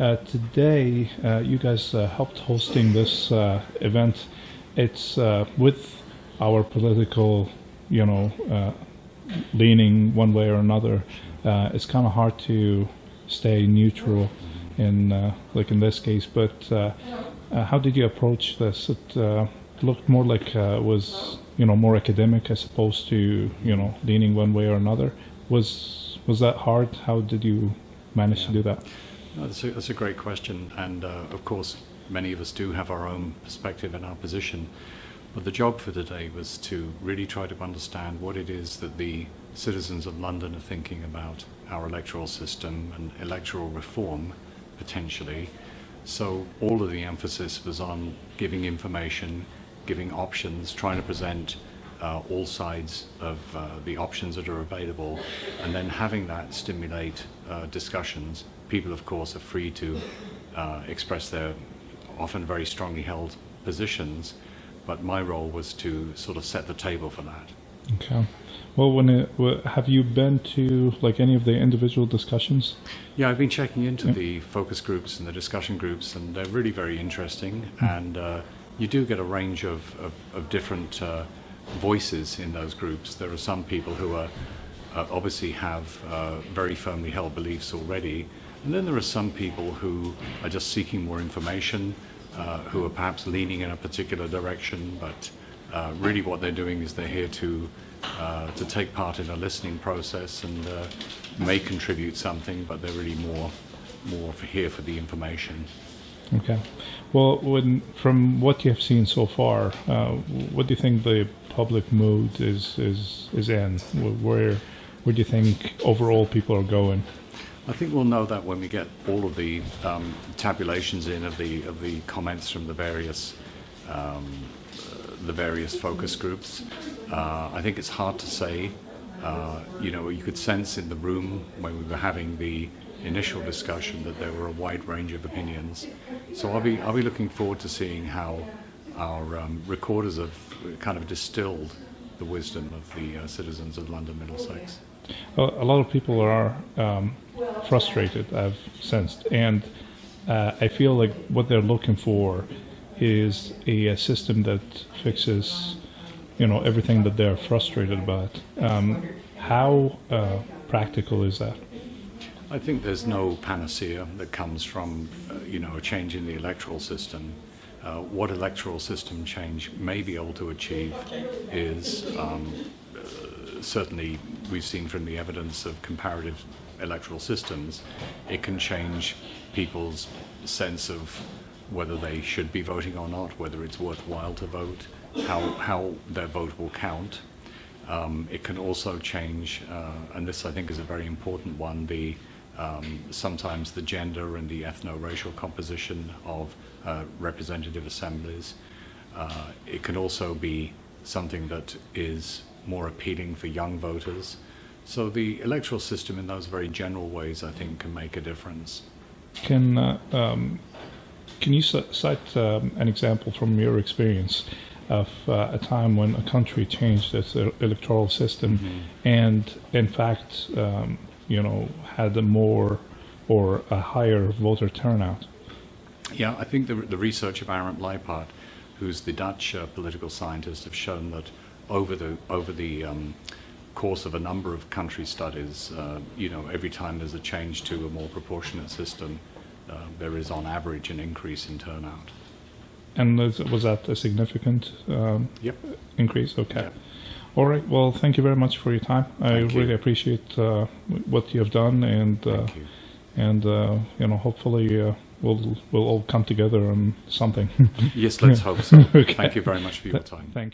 Today, you guys helped hosting this event. It's with our political, leaning one way or another. It's kind of hard to stay neutral like in this case. But how did you approach this? It looked more like it was, more academic as opposed to, leaning one way or another. Was that hard? How did you manage to do that? No, that's a great question, and of course many of us do have our own perspective and our position, but the job for today was to really try to understand what it is that the citizens of London are thinking about our electoral system and electoral reform potentially. So all of the emphasis was on giving information, giving options, trying to present all sides of the options that are available, and then having that stimulate discussions. People, of course, are free to express their often very strongly held positions, but my role was to sort of set the table for that. Okay. Well, have you been to like any of the individual discussions? Yeah, I've been checking into the focus groups and the discussion groups, and they're really very interesting. And you do get a range of different voices in those groups. There are some people who are obviously have very firmly held beliefs already, and then there are some people who are just seeking more information, who are perhaps leaning in a particular direction, but really what they're doing is they're here to take part in a listening process and may contribute something, but they're really more here for the information. Okay. Well, from what you have seen so far, what do you think the public mood is in? Where do you think overall people are going? I think we'll know that when we get all of the tabulations in of the comments from the various focus groups. I think it's hard to say. You could sense in the room when we were having the initial discussion that there were a wide range of opinions. So I'll be looking forward to seeing how our recorders have kind of distilled the wisdom of the citizens of London Middlesex. A lot of people are frustrated, I've sensed, and I feel like what they're looking for is a system that fixes, everything that they're frustrated about. How practical is that? I think there's no panacea that comes from, a change in the electoral system. What electoral system change may be able to achieve is certainly we've seen from the evidence of comparative electoral systems, it can change people's sense of whether they should be voting or not, whether it's worthwhile to vote, how their vote will count. It can also change, and this I think is a very important one, sometimes the gender and the ethno-racial composition of representative assemblies. It can also be something that is more appealing for young voters. So the electoral system in those very general ways, I think, can make a difference. Can you cite an example from your experience of a time when a country changed its electoral system and, in fact, had a more or a higher voter turnout? Yeah, I think the research of Arend Leipart, who's the Dutch political scientist, have shown that over the course of a number of country studies, every time there's a change to a more proportionate system, there is on average an increase in turnout. And was that a significant increase? Okay. Yep. All right. Well, thank you very much for your time. I really appreciate what you have done, and hopefully we'll all come together on something. Yes, let's hope so. Okay. Thank you very much for your time. Thank you.